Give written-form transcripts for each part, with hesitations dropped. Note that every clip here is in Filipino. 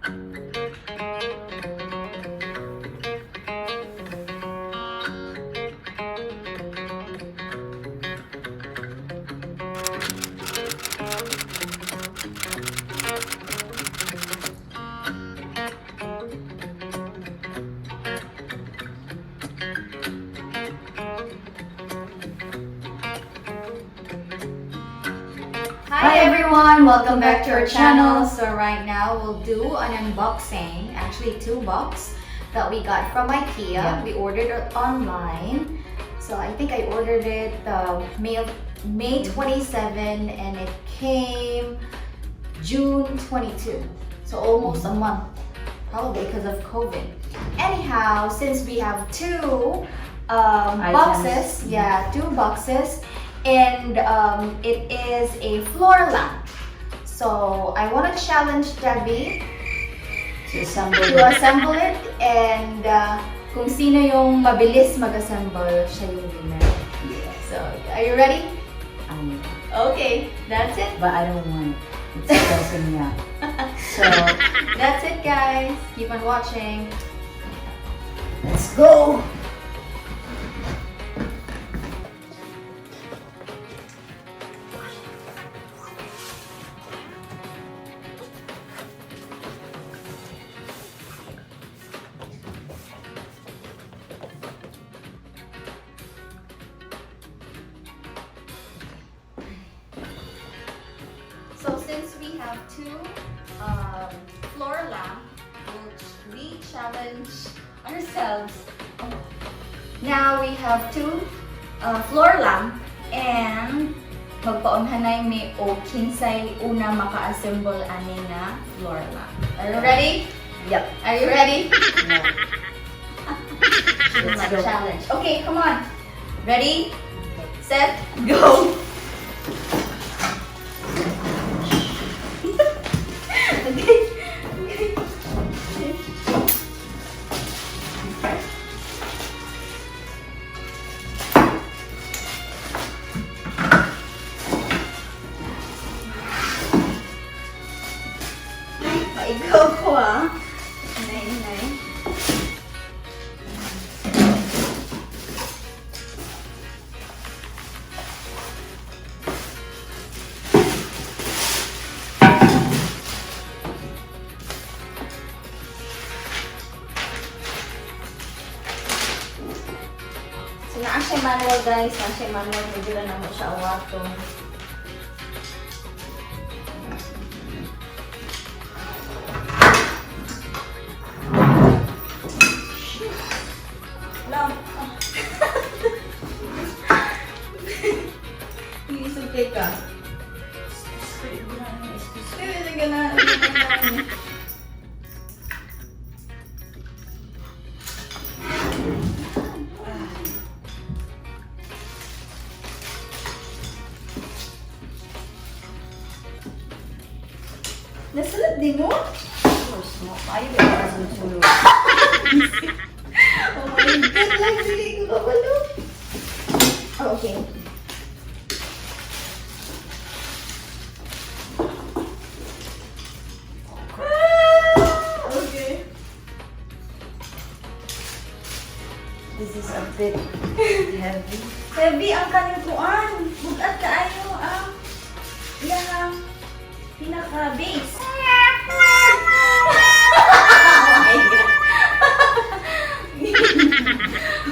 Hi everyone! Welcome back to our channel. So right now we'll do an unboxing, actually 2 boxes that we got from Ikea. Yeah. We ordered it online. So I think I ordered it May 27 and it came June 22. So almost a month, probably because of COVID. Anyhow, since we have 2 boxes, 2 boxes, and it is a floor lamp. So I want to challenge Debbie To assemble to assemble it, and kung sino yung mabilis mag-assemble, siya yung winner. So, are you ready? Okay, that's it. But I don't want it. It's stressing me out. So, That's it, guys. Keep on watching. let's go! So since we have 2 floor lamp, which we challenge ourselves. Now we have 2 floor lamp, and magpaunhanay may o kinsay una maka-assemble ani na floor lamp. Are you ready? Yep. Are you ready? No. Let's go. Challenge. Okay, come on. Ready? Set, go. Ikaw ko Nay. So naa siya manual, guys. Naa siya manual. Medyo lang naman siya awato. Isugay ka. Sige na. Nasulad din mo? Ayaw yung parang tulog. Oh my God, lang sige ko kabalo. Oh, okay. Okay. This is a bit heavy. Heavy ang kanikuan. Bugat kaayo ang iyang pinaka-base.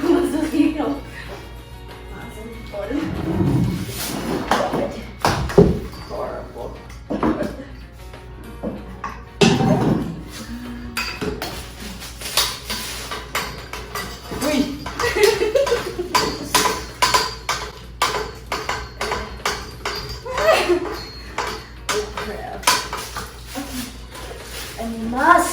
Masukino. Masukol. God. Horrible. Uy! Oh crap. Animas!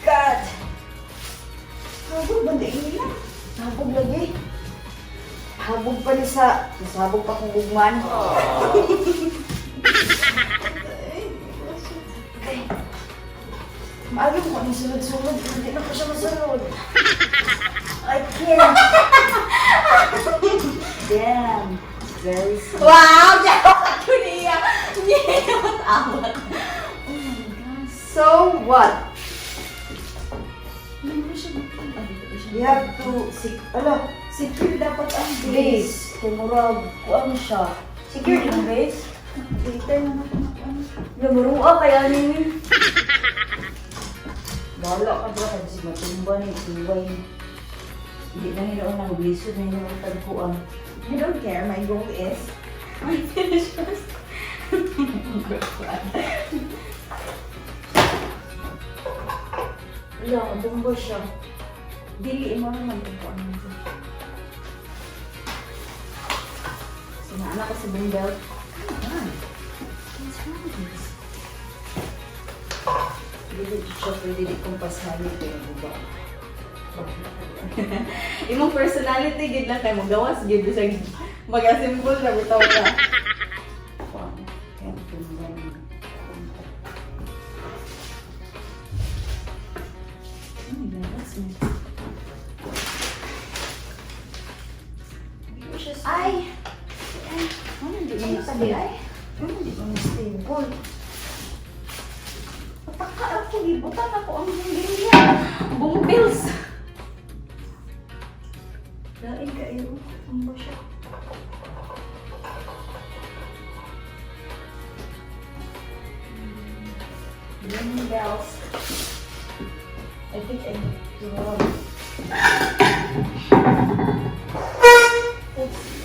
God! Habog ba din nila? Habog lagi. Habog pa ni sa... Habog pa kong gugman. Ayaw ko ang sunod-sunod. Hindi na ko siya masunod. I can't. Damn. Very sweet. Wow! Diyan ako niya! Hindi naman awat. Oh my God. So what? You have to secure dapat ang base. Kung murag, ano siya. Secure ang base? Later na natin ano. Lumurua kaya niyo. Bahala ka ba kasi matumba na ituway. Hindi na nila unang lisod na nila tagpuan. I don't care. My goal is My finish was... wala, tumba siya. Dili mo naman tagpuan nito. Sinaanak ko sa bundel. Come on. What's wrong with this? Dili siya pwede di kong pasali pero buba. Imong personality, gid lang kayo magawas, gid siya mag-simple na bitaw ka. Fun. Can't combine. Oh my God, that's nice. Ay! Ano hindi Ano mo sabi ay? Ano hindi mo stable? Pataka ako, gibutan ako ang bumbilya. Bumbills! Lain kayo. Ano ba siya? Ring bells. I think I need to rub.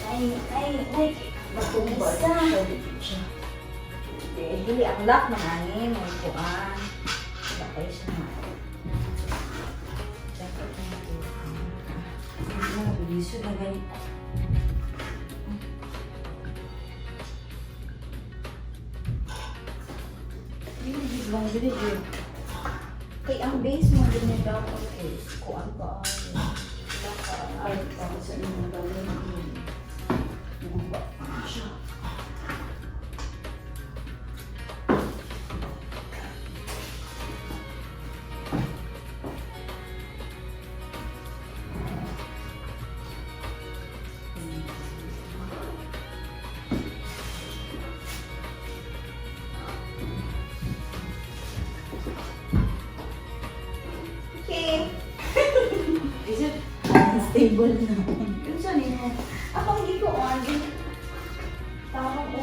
Ay, Matumbad Isa. siya dito siya. dili ang lock ng hangin, may kuan. Bakay siya na. Dapat na ito. Hindi na nabilisod na ganito. Hindi biglang binigyo. Kay ang base mo din niya dapat is kuan ba? Ay, para sa inyo na gawin. Bumaba siya. Okay. Is it Stable na. yun sa ninyo? Ako hindi ko on. Tawag ko.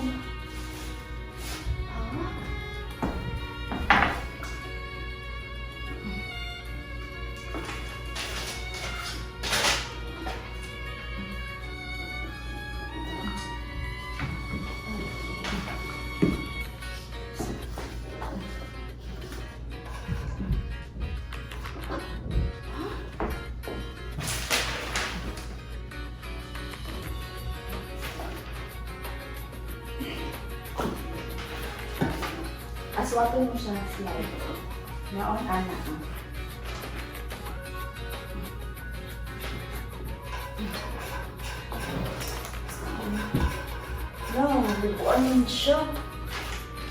Aswato mo siya slide. Naon anak. No, bubuan yun siya.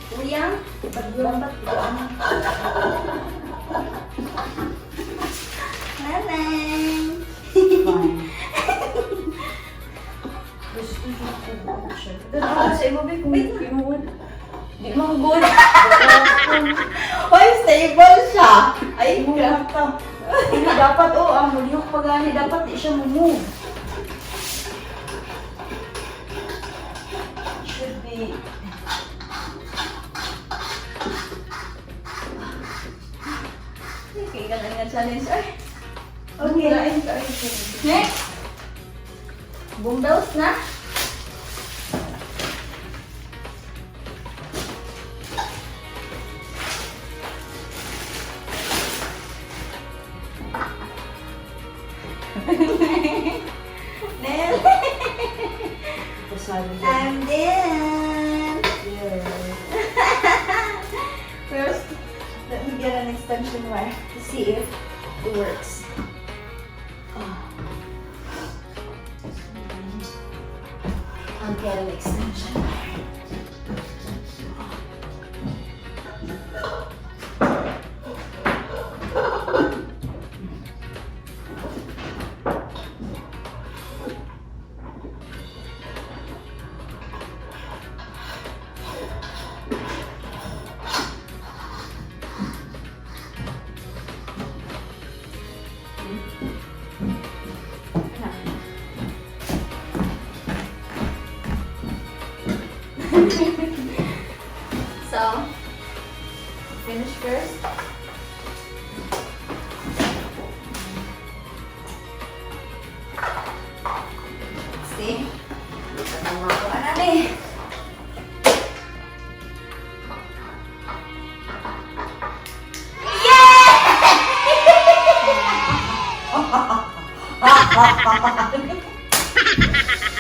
Kuya, Paglambat, bubuan. nanay. Fine. Gusto niya ko bubuan siya. Doon ako sa IMOVIE kung pinuwan. Di mo good. Hoy, stable siya. Ay, Ay, mata. Hindi dapat, ang muliyok pagani, dapat di siya move. Should be. okay, ganun nga challenge. Ay, Okay. next. Bumbles na. Nel, Pasado yan. I'm done. Yeah. First, let me get an extension wire to see if it works. I'll get an extension wire. ni.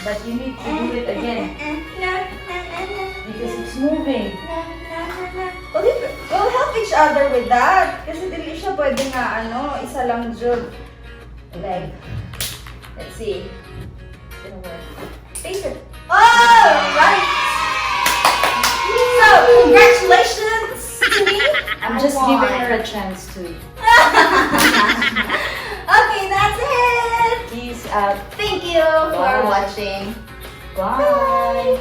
But you need to do it again. Because it's moving. We'll help each other with that. Kasi dili siya pwede nga isa lang jud. Like, let's see. It's gonna work. Face it. Oh, right. So, congratulations to me. I'm just giving her a chance to. Okay, that's it. Peace out. Thank you for Bye. watching. Bye.